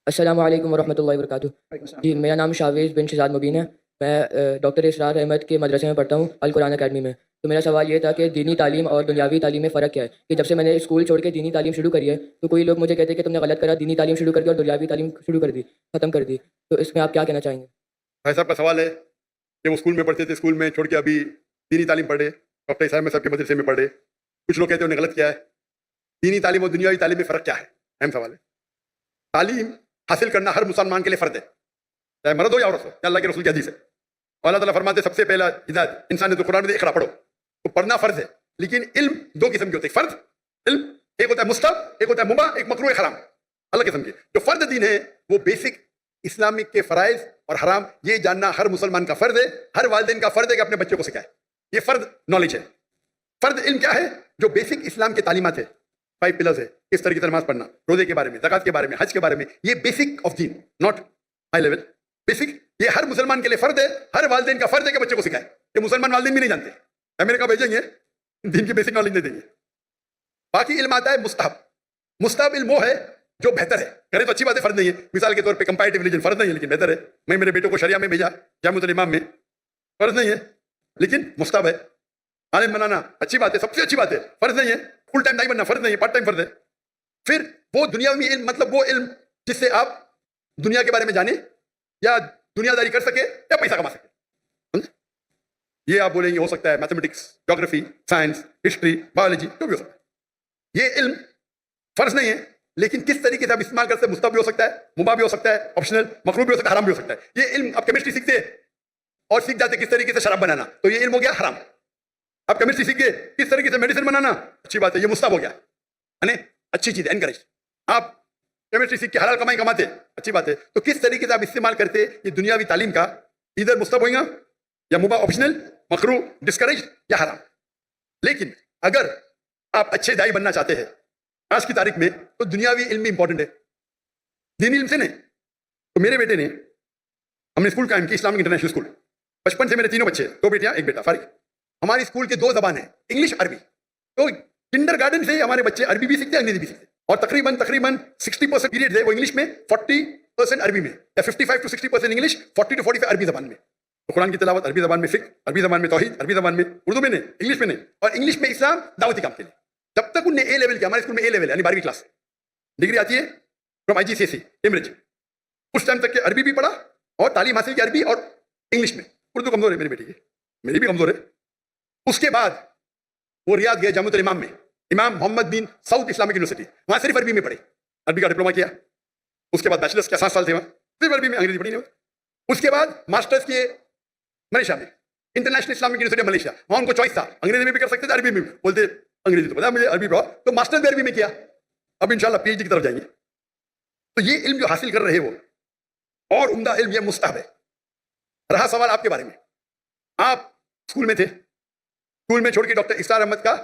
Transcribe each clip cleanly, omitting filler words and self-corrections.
अस्सलामु अलैकुम वरहमतुल्लाहि वबरकातुहू। जी, मेरा नाम शावेज़ बिन शहज़ाद मुबीन है। मैं डॉक्टर इसरार अहमद के मदरसे में पढ़ता हूँ, अल कुरान अकेडमी में। तो मेरा सवाल ये था कि दीनी तालीम और दुनियावी तालीम में फ़र्क क्या है? कि जब से मैंने स्कूल छोड़ के दीनी तालीम शुरू करी है, तो कोई लोग मुझे कहते हैं कि तुमने गलत करा, दीनी तालीम शुरू कर दी और दुनियावी तालीम शुरू कर दी, ख़त्म कर दी। तो इसमें आप क्या कहना चाहेंगे? भाई साहब का सवाल है कि वो स्कूल में पढ़ते थे, स्कूल में छोड़ के अभी दीनी तालीम पढ़े, डॉक्टर साहब में सबके मदरसे में पढ़े। कुछ लोग कहते हैं उन्हें गलत किया है। दीनी तालीम और दुनियावी तालीम में फ़र्क क्या है? अहम सवाल है। तालीम हासिल करना हर मुसलमान के लिए फ़र्ज है, चाहे मर्द हो या औरत हो। या अल्लाह के रसूल की हदीस है। और अल्लाह ताला फरमाते हैं सबसे पहला हिदायत इंसान ने तो कुरान में इक़रा पढ़ो, तो पढ़ना फ़र्ज है। लेकिन इल्म दो किस्म के होते हैं। फ़र्ज इल्म एक होता है मुस्तहब, एक होता है मुबाह, एक मकरूह, एक हराम। अल्लाह किस्म के जो फ़र्ज दीन है वो बेसिक इस्लामिक के फ़राइज़ और हराम ये जानना हर मुसलमान का फ़र्ज है। हर वालिदैन का फ़र्ज है कि अपने बच्चों को सिखाए। ये फ़र्ज नॉलेज है। फ़र्ज इल्म क्या है? जो बेसिक इस्लाम के तालीमात है, 5 पिलर्स है, किस तरह की नमाज पढ़ना, रोजे के बारे में, ज़कात के बारे में, हज के बारे में, ये basic of Deen, not high level, basic. ये हर मुसलमान के लिए फ़र्ज है। हर वालिदैन का फ़र्ज है कि बच्चे को सिखाए। ये मुसलमान वालिदैन भी नहीं जानते। अमेरिका भेजेंगे, दीन की बेसिक नॉलेज नहीं देंगे। बाकी इल्म आता है मुस्तहब। मुस्तहब इल्म वो है जो बेहतर है। करे तो अच्छी बात है, फर्ज नहीं है। मिसाल के तौर पे कंपैरेटिव रिलीजन फर्ज नहीं है, लेकिन बेहतर है। मैं मेरे बेटों को शरिया में भेजा, जामिअतुल इमाम में, फर्ज नहीं है लेकिन मुस्तहब है। आलिम बनाना अच्छी बात है, सबसे अच्छी बात है, फर्ज नहीं है। फुल टाइम नहीं बनना फर्ज नहीं है, पार्ट टाइम फर्ज है। फिर वो दुनियावी इल्म, मतलब वो इल्म जिससे आप दुनिया के बारे में जाने या दुनियादारी कर सके या पैसा कमा सके। समझे? ये आप बोलेंगे हो सकता है mathematics, geography, science, history, biology, जो भी हो सकता है। ये इल्म फर्ज नहीं है, लेकिन किस तरीके से आप इस्तेमाल करते हैं मुस्तहब भी हो सकता है, मुबाह भी हो सकता है, ऑप्शनल, मकरूह भी हो सकता है, हराम भी हो सकता है। ये इल्म आप केमिस्ट्री सीखते हैं और सीख जाते किस तरीके से शराब बनाना, तो ये इल्म हो गया हराम। आप केमिस्ट्री सीख गए किस तरीके से मेडिसिन बनाना, अच्छी बात है, ये मुस्तहब हो गया, यानी अच्छी चीज है, एनकरेज। आप केमिस्ट्री सीख के हलाल कमाई कमाते, अच्छी बात है। तो किस तरीके से आप इस्तेमाल करते ये दुनियावी तालीम का, इधर मुस्तहब होगा या मुबाह, ऑप्शनल, मकरूह, डिस्करेज या हराम। लेकिन अगर आप अच्छे दाई बनना चाहते हैं आज की तारीख में, तो दुनियावी इल्म भी इंपॉर्टेंट है, दीनी इल्म से नहीं। तो मेरे बेटे ने, हमने स्कूल कायम की, इस्लामिक इंटरनेशनल स्कूल। बचपन से मेरे तीनों बच्चे, 2 बेटियां 1 बेटा, फारिग। हमारी स्कूल के 2 जबान है, इंग्लिश, अरबी। तो किंडरगार्टन से हमारे बच्चे अरबी भी सीखते हैं, अंग्रेजी भी सीखते हैं। और तकरीबन 60% पीरियड है वो इंग्लिश में, 40% अरबी में, या 55 to 60% इंग्लिश, 40 to 45 अरबी जबान में। तो कुरान की तिलावत अरबी जबान में, फिक्र अरबी जबान में, तौहीद अरबी जबान में, उर्दू में नहीं, इंग्लिश में नहीं। और इंग्लिश में इस्लाम दावती काम के लिए। जब तक उनने ए लेवल किया, हमारे स्कूल में ए लेवल यानी 12वीं क्लास डिग्री आती है फ्रॉम IGCSE कैम्ब्रिज, उस टाइम तक के अरबी भी पढ़ा और तालीम हासिल की अरबी और इंग्लिश में। उर्दू कमजोर है मेरी बेटी की, मेरी भी कमजोर है। उसके बाद वो रियाद गए जामिअतुल इमाम में, इमाम मोहम्मद बिन सऊद इस्लामिक यूनिवर्सिटी, वहां सिर्फ अरबी में पढ़े, अरबी का डिप्लोमा किया। उसके बाद बैचलर्स के 7 साल थे वहां, सिर्फ अरबी में, अंग्रेजी पढ़ी नहीं। उसके बाद मास्टर्स किए मलेशिया में, इंटरनेशनल इस्लामिक यूनिवर्सिटी मलेशिया। वहां उनको चॉइस था, अंग्रेजी में भी कर सकते थे, अरबी में भी। बोलते अंग्रेजी तो पता मुझे, अरबी पढ़ो, तो मास्टर्स भी अरबी में किया। अब इंशाल्लाह PhD की तरफ जाएंगे। तो ये इल्म जो हासिल कर रहे वो और उम्दा इल्म ये मुस्तहब है। रहा सवाल आपके बारे में, आप स्कूल में थे, स्कूल में छोड़ के डॉक्टर इसरार अहमद का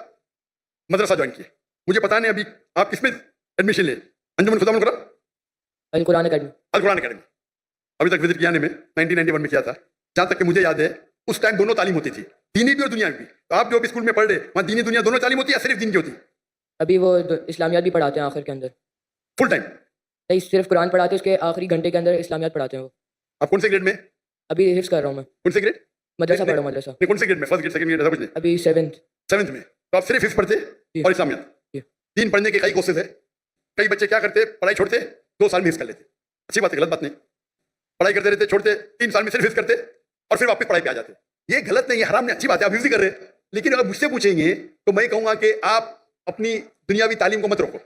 मदरसा ज्वाइन किया। मुझे पता नहीं अभी आप किसमें एडमिशन ले, अंजुमन खुदा मुल कुरान, अल कुरान अकेडमी। अल कुरान अकेडमी। अभी तक विजिट किया नहीं, मैं 1991 में किया था। जहां तक कि मुझे याद है उस टाइम दोनों तालीम होती थी, दीनी भी और दुनिया भी। तो आप जो भी स्कूल में पढ़ रहे, वहां दीनी दुनिया दोनों तालीम होती है या सिर्फ दीन की होती? अभी वो इस्लामियात भी पढ़ाते हैं आखिर के अंदर। Full time? नहीं, सिर्फ कुरान पढ़ाते हैं, उसके आखिरी घंटे के अंदर इस्लामियात पढ़ाते हैं वो। आप कौन से ग्रेड में? अभी हिफ्स कर रहा हूँ मैं, कौन से ग्रेड? मदरसा पढ़ रहा हूँ, मदरसा। नहीं, कौन से ग्रेड में? फर्स्ट ग्रेड, सेकंड ग्रेड, ऐसा कुछ नहीं? अभी 7th। 7th में। तो आप सिर्फ हिफ्स पढ़ते जी। और इस्लामियात? जी। दीन पढ़ने के कई कोर्सेज है। कई बच्चे क्या करते, पढ़ाई छोड़ते, 2 साल में हिफ्स कर लेते। अच्छी बात है, गलत बात नहीं। पढ़ाई करते रहते, छोड़ते, 3 साल में सिर्फ हिफ्स करते और फिर वापस पढ़ाई पे आ जाते। ये गलत नहीं है, हराम नहीं, अच्छी बात है, आप हिफ्स ही कर रहे हैं। लेकिन अगर मुझसे पूछेंगे तो मैं कहूंगा कि आप अपनी दुनियावी तालीम को मत रोको।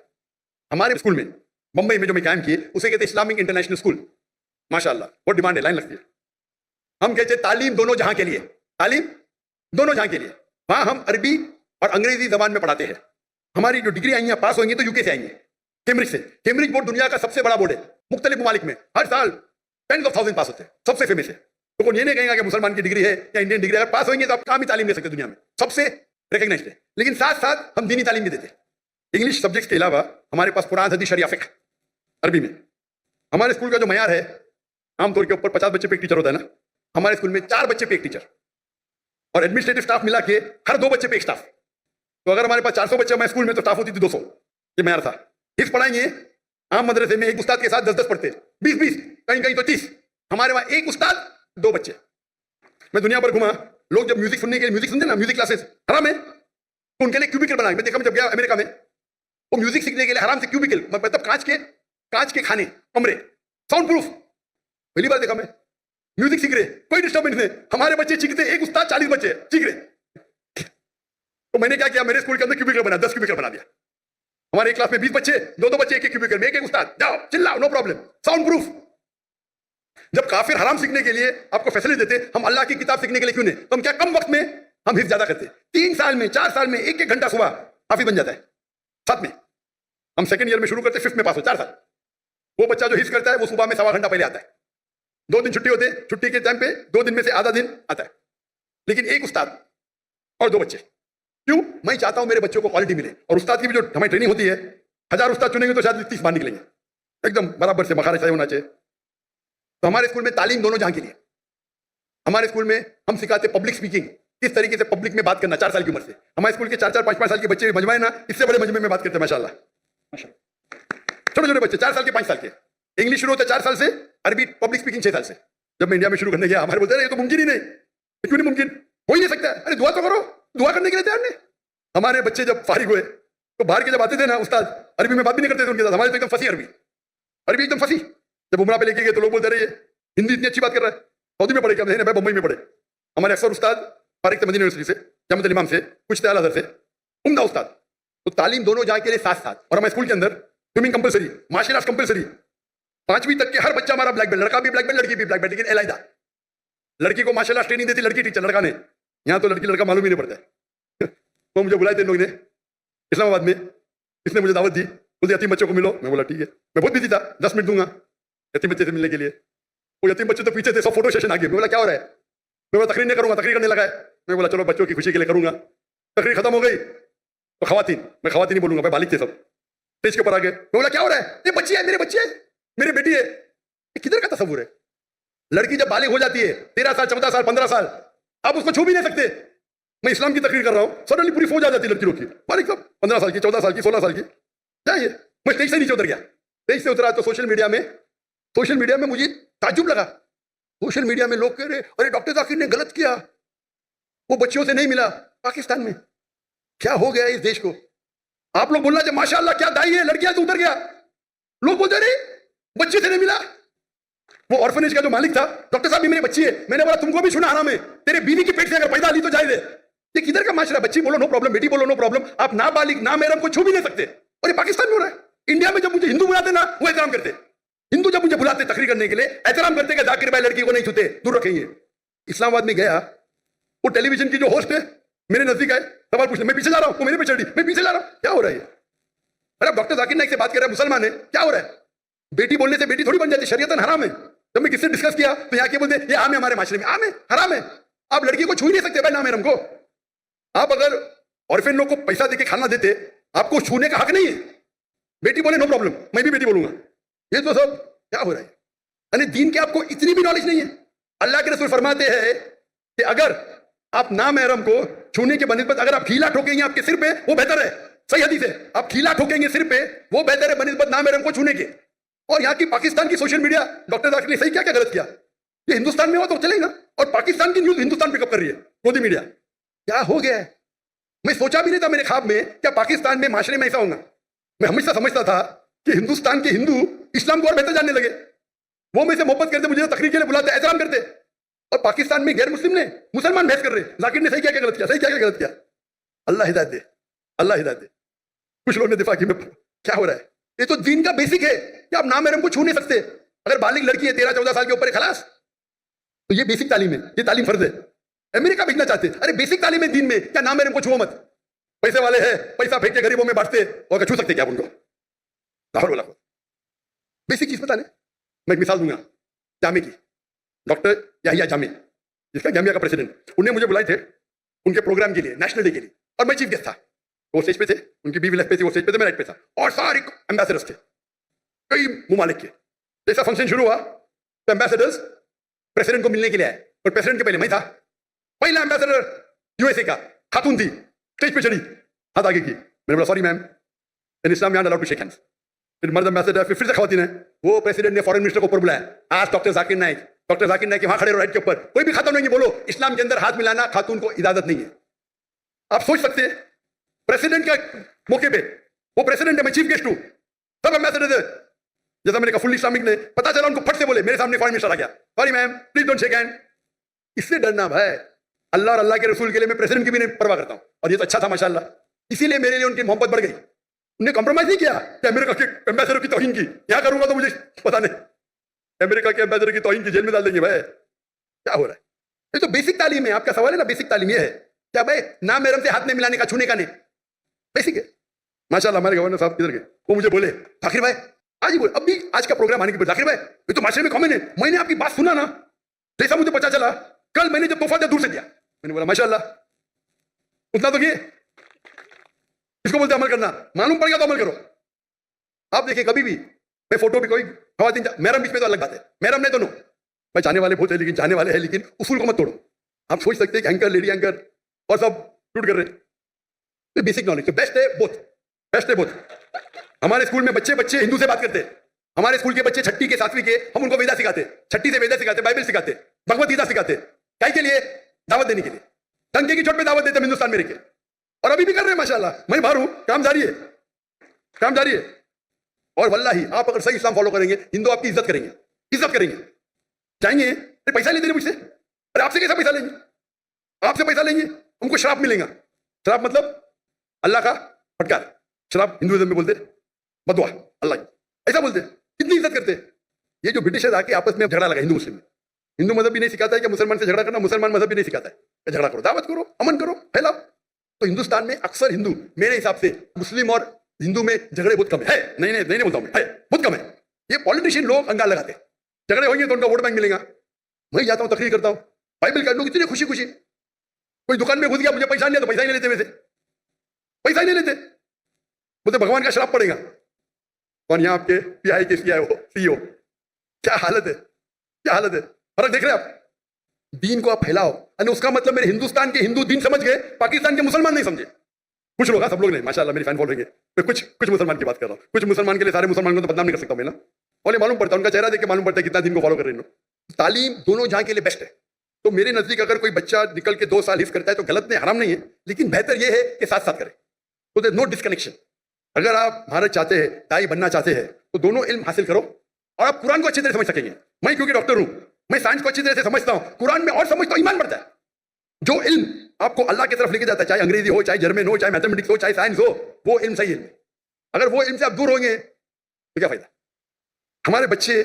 हमारे स्कूल में मुंबई में जो मैं कायम किए, उसे कहते इस्लामिक इंटरनेशनल स्कूल। माशाल्लाह बहुत डिमांड है, लाइन लगती है। हम कहते हैं तालीम दोनों जहां के लिए, तालीम दोनों जहां के लिए। वहां हम अरबी और अंग्रेजी जबान में पढ़ाते हैं। हमारी जो डिग्री आई है, पास होंगे तो यूके से आएंगे, कैम्ब्रिज से। कैम्ब्रिज बोर्ड दुनिया का सबसे बड़ा बोर्ड है, मुख्तलिफ ममालिक में हर साल 10,000 पास होते हैं, सबसे फेमस है। तो कौन ये नहीं कहेगा कि मुसलमान की डिग्री है या इंडियन डिग्री है। अगर पास होंगे तो आप काम ही तालीम दे सकते दुनिया में, सबसे रिकग्नाइज्ड है। लेकिन साथ साथ हम दीनी तालीम भी देते हैं। इंग्लिश सब्जेक्ट के अलावा हमारे पास कुरान, हदीस, शरिया, फिक्र अरबी में। हमारे स्कूल का जो मयार है, आमतौर के ऊपर 50 बच्चे पे एक टीचर होता है ना, हमारे स्कूल में 4 बच्चे पे एक टीचर और एडमिनिस्ट्रेटिव स्टाफ मिला के हर 2 बच्चे पे एक स्टाफ। तो अगर हमारे पास 400 बच्चे हमारे स्कूल में तो स्टाफ होती थी 200। ये मयार था। हिफ्स पढ़ाएंगे आम मदरसे में एक उस्ताद के साथ 10-10 पढ़ते, 20-20, कहीं कहीं तो 30। हमारे वहां एक उस्ताद 2 बच्चे। मैं दुनिया भर घुमा, लोग जब म्यूजिक सुनने के लिए म्यूजिक सुनते ना, म्यूजिक क्लासेस हराम है, तो उनके लिए क्यूबिकल बनाए। मैं देखा, मैं जब गया अमेरिका में, वो म्यूजिक सीखने के लिए हराम से क्यूबिकल, मतलब कांच के खाने, कमरे, साउंड प्रूफ। पहली बार देखा मैं, म्यूजिक सीख रहे, कोई डिस्टर्बेंस नहीं। हमारे बच्चे चीखते, एक उस्ताद 40 बच्चे चीख रहे। तो मैंने क्या किया, मेरे स्कूल के अंदर क्यूबिकल बना, 10 क्यूबिकल बना दिया। हमारे एक क्लास में 20 बच्चे, 2-2 बच्चे एक क्यूबिकल में, एक उस्ताद, जाओ चिल्लाओ, नो प्रॉब्लम, साउंड प्रूफ। जब काफिर हराम सीखने के लिए आपको फैसिलिटी देते, हम अल्लाह की किताब सीखने के लिए क्यों नहीं? तो हम क्या कम वक्त में हम हिफ्ज ज्यादा करते? 3 साल में, 4 साल में 1-1 घंटा सुबह हाफिज बन जाता है। साथ में हम सेकंड ईयर में शुरू करते, 5th में पास हो, 4 साल। वो बच्चा जो हिफ्ज करता है, वो सुबह में 1.25 घंटा पहले आता है। 2 दिन छुट्टी होते, छुट्टी के टाइम पे 2 दिन में से आधा दिन आता है। लेकिन एक उस्ताद और 2 बच्चे। क्यों? मैं चाहता हूं मेरे बच्चों को क्वालिटी मिले। और उस्ताद की भी जो हमारी ट्रेनिंग होती है, 1000 उस्ताद चुनेंगे तो शायद 30 बाहर निकलेंगे, एकदम बराबर से मखारज सही होना चाहिए। तो हमारे स्कूल में तालीम दोनों जहां के लिए। हमारे स्कूल में हम सिखाते पब्लिक स्पीकिंग, किस तरीके से पब्लिक में बात करना, 4 साल की उम्र से। हमारे स्कूल के 4-4, 5-5 साल के बच्चे मजमा है ना, इससे बड़े मजमे में बात करते हैं माशाल्लाह। छोटे छोटे बच्चे 4 साल के, 5 साल के। इंग्लिश शुरू होता है 4 साल से, अरबी पब्लिक स्पीकिंग 6 साल से। जब मैं इंडिया में शुरू करने गया, हमारे बोलते हैं ये तो मुमकिन ही नहीं। क्यों नहीं मुमकिन? हो ही नहीं सकता। अरे दुआ तो करो, दुआ करने के लिए तैयार नहीं। हमारे बच्चे जब फारिग हुए, तो बाहर के जब आते थे ना उस्ताद, अरबी में बात भी नहीं करते थे उनके साथ। हमारे तो एकदम फंसी अरबी एकदम फंसी। जब उमरा पे लेके गए तो लोग बोलते रहे हिंदी इतनी अच्छी बात कर रहा है, सऊदी में पढ़े क्या? नहीं भाई, बम्बई में पढ़े। हमारे अक्सर उस्ताद फारिग थे मदीना यूनिवर्सिटी से, जामिअतुल इमाम से, कुछ थे अल-अज़हर से, उम्दा उस्ताद। तो तालीम दोनों जहाँ के लिए साथ साथ। और हमारे स्कूल के अंदर swimming compulsory, martial arts compulsory. 5वीं तक के हर बच्चा हमारा ब्लैक बेल्ट, लड़का भी ब्लैक बेल्ट, लड़की भी ब्लैक बेल्ट, लेकिन अलग। लड़की को मार्शल आर्ट्स ट्रेनिंग देती लड़की टीचर, लड़का ने। यहाँ तो लड़की लड़का मालूम ही नहीं पड़ता है। तो मुझे बुलाए थे इन लोगों ने इस्लामाबाद में, इसने मुझे दावत दी, बोलते यतीम बच्चों को मिलो। मैं बोला ठीक है। मैं बहुत बिजी था, 10 मिनट दूंगा यतीम बच्चे से मिलने के लिए। वो यतीम बच्चे तो पीछे थे, सब फोटो सेशन आगे। मैं बोला क्या हो रहा है? मैं बोला तकरीर नहीं करूंगा, तकरीर करने लगा है। मैं बोला चलो बच्चों की खुशी के लिए करूंगा। तकरीर खत्म हो गई तो खवातीन, मैं खवातीन नहीं बोलूंगा भाई, बालिग थे सब, स्टेज के ऊपर आ गए। मैं बोला क्या हो रहा है? ये बच्ची है, मेरे बच्ची है, मेरी बेटी है। ये किधर का तस्वुर है? लड़की जब बालिग हो जाती है, 13 साल, 14 साल, 15 साल, आप उसको छू भी नहीं सकते। मैं इस्लाम की तकरीर कर रहा हूं, सडनली पूरी फौज आ जाती है लड़की लोग की, बालिग सब 15 साल की, 14 साल की, 16 साल की। क्या ये? मैं स्टेज से नीचे उतर गया। स्टेज से उतरा तो सोशल मीडिया में मुझे ताज्जुब लगा। सोशल मीडिया में लोग कह रहे अरे डॉक्टर जाकिर ने गलत किया, वो बच्चियों से नहीं मिला। पाकिस्तान में क्या हो गया इस देश को? आप लोग बोलना चाहिए माशाअल्लाह क्या दाई है, लड़कियां तो उतर गया। लोग बोलते रहे बच्चे से नहीं मिला। वो ऑर्फनेज का जो मालिक था, डॉक्टर साहब भी मेरी बच्ची है। मैंने बोला तुमको भी छूना हराम है, तेरे बीवी की पेट से अगर पैदा ली तो जायज है। ये किधर का माशरा? बच्ची बोलो नो प्रॉब्लम, बेटी बोलो नो प्रॉब्लम, आप ना बालिग ना महरम को छू भी नहीं सकते। और ये पाकिस्तान में हो रहा है। इंडिया में जब मुझे हिंदू बुलाते ना, वो एहतराम करते। हिंदू जब मुझे बुलाते तकरीर करने के लिए, एहतराम करते कि जाकिर भाई लड़की को नहीं छूते, दूर रखेंगे। इस्लामाबाद में गया, वो टेलीविजन की जो होस्ट है मेरे नजदीक आए, सवाल पूछने। मैं पीछे जा रहा हूं, वो मेरे पे चढ़ी, मैं पीछे जा रहा हूं। क्या हो रहा है? अरे डॉक्टर जाकिर नाइक से बात कर रहा है, मुसलमान है, क्या हो रहा है? बेटी बोलने से बेटी थोड़ी बन जाती, शरीयतन हराम है। जब मैं किससे डिस्कस किया तो यहाँ के बोलते ये आम है, हमारे माशरे में आम है, हराम है। आप लड़की को छू ही नहीं सकते भाई, नाम है हमको। आप अगर ऑर्फेन लोग को पैसा देके खाना देते, आपको छूने का हक नहीं है। बेटी बोले नो प्रॉब्लम, मैं भी बेटी बोलूंगा। ये तो सब क्या हो रहा है? यानी दीन के आपको इतनी भी नॉलेज नहीं है। अल्लाह के रसूल फरमाते हैं कि अगर आप ना महरम को छूने के बनिस्बत अगर आप खीला ठोकेंगे आपके सिर पे, वो बेहतर है। सही हदीस है, आप खीला ठोकेंगे सिर पे, वो बेहतर है बनिस्बत ना महरम को छूने के। और यहाँ की पाकिस्तान की सोशल मीडिया, डॉक्टर जाकिर ने सही क्या क्या गलत किया? ये हिंदुस्तान में हो तो चलेगा, और पाकिस्तान की न्यूज हिंदुस्तान पिकअप कर रही है, मोदी मीडिया। क्या हो गया है? मैं सोचा भी नहीं था मेरे ख्वाब में क्या पाकिस्तान में माशरे में ऐसा होगा। मैं हमेशा समझता था कि हिंदुस्तान के हिंदू इस्लाम को और बेहतर जानने लगे। वो मुझसे मोहब्बत करते, मुझे तकरीर के लिए बुलाते, एहतराम करते। और पाकिस्तान में गैर मुस्लिम ने मुसलमान बहस कर रहे, जाकिर ने सही क्या क्या गलत किया, सही क्या क्या गलत किया। अल्लाह हिदायत दे, अल्लाह हिदायत दे। कुछ लोगों ने दिफा की, क्या हो रहा है? ये तो दीन का बेसिक है कि आप नाम महरम को छू नहीं सकते। अगर बालिग लड़की है 13-14 साल के ऊपर है, खलास, तो ये बेसिक तालीम है, ये तालीम फर्ज है। अमेरिका भेजना चाहते, अरे बेसिक तालीम है दीन में, क्या नाम महरम को छुओ मत। पैसे वाले हैं, पैसा फेंक के गरीबों में बांटते, और छू सकते क्या आप उनको? लाहौर वाला बेसिक चीज पता नहीं। मैं एक मिसाल दूंगा जामे की। डॉक्टर याहिया जामे, जिसका जामिया का प्रेसिडेंट, उन्हें मुझे बुलाए थे उनके प्रोग्राम के लिए, नेशनल डे के लिए, और मैं चीफ गेस्ट था। वो स्टेज पे थे, उनकी बीवी लेफ्ट पे थी, वो स्टेज पे थे, मैं राइट पे था, और सारे एम्बेसडर्स थे कई मुमालिक के। जैसा फंक्शन शुरू हुआ तो एम्बेसडर्स प्रेसिडेंट को मिलने के लिए आए, और प्रेसिडेंट के पहले मैं था। पहला एम्बेसडर यूएसए का, खातून थी, स्टेज पे चढ़ी, हाथ आगे की। मैंने बोला sorry ma'am, in Islam we are not allowed to shake hands. फिर मर्द मैसेज है, फिर से खवातीन है। वो प्रेसिडेंट ने फॉरेन मिनिस्टर को ऊपर बुलाया, आज डॉक्टर जाकिर नाइक वहां खड़े रहो, हेड के ऊपर कोई भी खातून नहीं, बोलो इस्लाम के अंदर हाथ मिलाना खातून को इजाजत नहीं है। आप सोच सकते हैं प्रेसिडेंट के मौके पे, वो प्रेसिडेंट है, मैं चीफ गेस्ट हूं, सब मैसेज है। जैसा मैंने कहा फुल इस्लामिक ने, पता चला उनको फट से बोले, मेरे सामने फॉरेन मिनिस्टर आ गया, sorry ma'am please don't shake hand. इससे डरना भाई, अल्लाह और अल्लाह के रसूल के लिए मैं प्रेसिडेंट की भी नहीं परवाह करता हूं, और ये तो अच्छा था माशाल्लाह, इसीलिए मेरे लिए उनकी मोहब्बत बढ़ गई। उन्हें कॉम्प्रोमाइज नहीं किया कि अमेरिका के एम्बेसडर की तौहीन की, यहां करूंगा तो मुझे पता नहीं, अमेरिका के एम्बेसडर की तौहीन की जेल में डाल देंगे। भाई क्या हो रहा है? ये तो बेसिक तालीम है, आपका सवाल है ना, बेसिक तालीम ये है क्या भाई, नाम मेरम से हाथ नहीं मिलाने का, छूने का नहीं, बेसिक है। माशाल्लाह हमारे गवर्नर साहब किधर गए, वो मुझे बोले जाकिर भाई आज ही बोले, अब भी आज का प्रोग्राम आने के बाद, जाकिर भाई ये तो माशरे में कॉमन है, मैंने आपकी बात सुना ना, जैसा मुझे पता चला कल मैंने जब तोहफा दिया दूर से दिया, मैंने बोला माशाल्लाह उतना तो किए, इसको बोलते अमल करना, मालूम पड़ गया तो अमल करो। आप देखिए कभी भी मैं फोटो भी कोई खवातीन मैरम बीच में तो अलग बात है, मैरम नहीं दोनों भाई, चाहने वाले बहुत है लेकिन चाहने वाले हैं, लेकिन उसूल को मत तोड़ो। आप सोच सकते हैं कि एंकर लेडी एंकर और सब टूट कर रहे हैं, बेसिक नॉलेज बेस्ट है, बोथ बेस्ट है बोथ। हमारे स्कूल में बच्चे हिंदू से बात करते हैं, हमारे स्कूल के बच्चे छठी के 7वीं के हम उनको वेदा सिखाते, छठी से वेदा सिखाते, बाइबल सिखाते, भगवत गीता सिखाते, क्या के लिए, दावत देने के लिए, डंके की चोट पे दावत देते हिंदुस्तान में रह के, और अभी भी कर रहे हैं माशाल्लाह, मैं बाहर हूं, काम जारी है, काम जारी है। और वल्लाही आप अगर सही इस्लाम फॉलो करेंगे, हिंदू आपकी इज्जत करेंगे, इज्जत करेंगे। चाहेंगे अरे पैसा लेते मुझसे, अरे आपसे कैसा पैसा लेंगे, आपसे पैसा लेंगे हमको श्राप मिलेगा, श्राप मतलब अल्लाह का फटकार, श्राप हिंदुइज्म में बोलते बदुआ, अल्लाह ऐसा बोलते, कितनी इज्जत करते। ये जो ब्रिटिशर्स आके आपस में झगड़ा लगा हिंदू मुस्लिम में, हिंदू मजहब भी नहीं सिखाता है कि मुसलमान से झगड़ा करना, मुसलमान मजहब भी नहीं सिखाता है झगड़ा करो, दावत करो, अमन करो, फैलाओ। तो हिंदुस्तान में अक्सर हिंदू, मेरे हिसाब से मुस्लिम और हिंदू में झगड़े बहुत कम है, नहीं बोलता हूं मैं, है बहुत कम है। ये पॉलिटिशियन लोग अंगाल लगाते, झगड़े होंगे तो उनका वोट बैंक मिलेगा। मैं जाता हूं तकरीर करता हूं, बाइबल का लोग इतने खुशी खुशी, कोई दुकान में घुस गया, मुझे पैसा नहीं तो पैसा ही नहीं लेते, वैसे पैसा ही नहीं लेते, बोलते भगवान का श्राप पड़ेगा। कौन यहाँ आपके पीआई के सीईओ, क्या हालत है, क्या हालत है, फर्क देख रहे हैं आप। दीन को आप फैलाओ, और उसका मतलब मेरे हिंदुस्तान के हिंदू दीन समझ गए, पाकिस्तान के मुसलमान नहीं समझे। कुछ लोग, सब लोग नहीं, माशाल्लाह मेरी फैन फॉलोइंग है, मैं कुछ मुसलमान की बात कर रहा हूँ, कुछ मुसलमान के लिए सारे मुसलमान को तो बदनाम नहीं कर सकता मैं ना, और मालूम पड़ता है उनका चेहरा देख के मालूम पड़ता है कितना दिन को फॉलो कर रहे हैं। तालीम दोनों जहां के लिए बेस्ट है। तो मेरे नजदीक अगर कोई बच्चा निकल के 2 साल हिफ्ज करता है तो गलत नहीं, हराम नहीं है, लेकिन बेहतर यह है कि साथ साथ करे, तो देयर नो डिस्कनेक्शन। अगर आप भारत चाहते हैं, दाई बनना चाहते हैं, तो दोनों इल्म हासिल करो, और आप कुरान को अच्छी तरह समझ सकेंगे। मैं क्योंकि डॉक्टर हूं, मैं साइंस को अच्छी तरह से समझता हूं, कुरान में और समझता हूं, ईमान बढ़ता है। जो इल्म आपको अल्लाह की तरफ लेके जाता है, चाहे अंग्रेजी हो, चाहे जर्मन हो, चाहे मैथमेटिक्स हो, चाहे साइंस हो, वो इल्म सही है। अगर वो इल्म से आप दूर होंगे तो क्या फायदा। हमारे बच्चे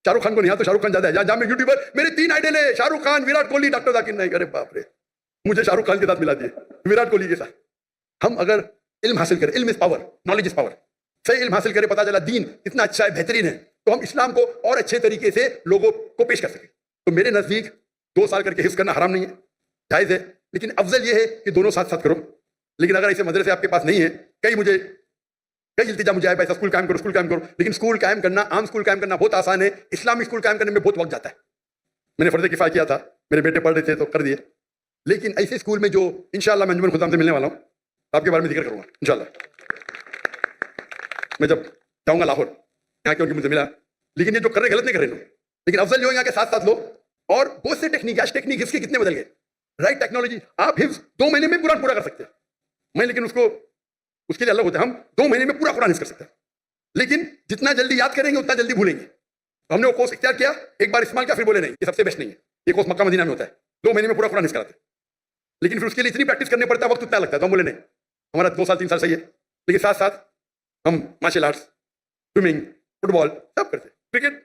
शाहरुख खान को नहीं, तो शाहरुख खान ज्यादा है, जहां में यूट्यूबर मेरे 3 आइडल है, शाहरुख खान, विराट कोहली, डॉक्टर जाकिर नाइक। अरे बाप रे, मुझे शाहरुख खान के साथ मिला दिए, विराट कोहली के साथ। हम अगर इल्म हासिल करें, इल्म is power, knowledge is power, सही इल्म हासिल करें, पता चला दीन इतना अच्छा है, बेहतरीन है, तो हम इस्लाम को और अच्छे तरीके से लोगों को पेश कर सकें। तो मेरे नजदीक 2 साल करके हिफ्ज करना हराम नहीं है, जायज है, लेकिन अफजल यह है कि दोनों साथ साथ करो। लेकिन अगर ऐसे मदरसे आपके पास नहीं है, कई इल्तिजा मुझे आए, ऐसा स्कूल कायम करो, लेकिन स्कूल कायम करना, आम स्कूल कायम करना बहुत आसान है, इस्लामिक स्कूल कायम करने में बहुत वक्त जाता है। मैंने फर्ज किफाया किया था, मेरे बेटे पढ़ रहे थे तो कर दिए, लेकिन ऐसे स्कूल में जो इंशाल्लाह मैं अंजुमन खुदाम से मिलने वाला हूँ, आपके बारे में जिक्र करूंगा इंशाल्लाह, मैं जब जाऊंगा लाहौर, यहाँ क्योंकि मुझे मिला। लेकिन ये जो कर रहे गलत नहीं कर रहे लोग, लेकिन अफजल जो है यहाँ के साथ साथ लो, और बहुत से टेक्निक, आज टेक्निक हिफ्ज के कितने बदल गए, राइट टेक्नोलॉजी, आप हिफ्ज 2 महीने में कुरान पूरा कर सकते हैं। मैं लेकिन उसके लिए अलग होता है, हम 2 महीने में पूरा कुरान हिफ्ज कर सकते हैं, लेकिन जितना जल्दी याद करेंगे उतना जल्दी भूलेंगे। तो हमने वो कोर्स इख्तियार किया, एक बार इस्तेमाल किया, फिर बोले नहीं ये सबसे बेस्ट नहीं है, ये कोर्स मक्का मदीना में होता है, 2 महीने में पूरा कुरान हिफ्ज कराते हैं। लेकिन फिर उसके लिए इतनी प्रैक्टिस करने पड़ता है, वक्त उतना लगता है, तो हम बोले नहीं, हमारा 2 साल 3 साल सही है। लेकिन साथ साथ हम मार्शल आर्ट्स, स्विमिंग, फुटबॉल सब करते, क्रिकेट,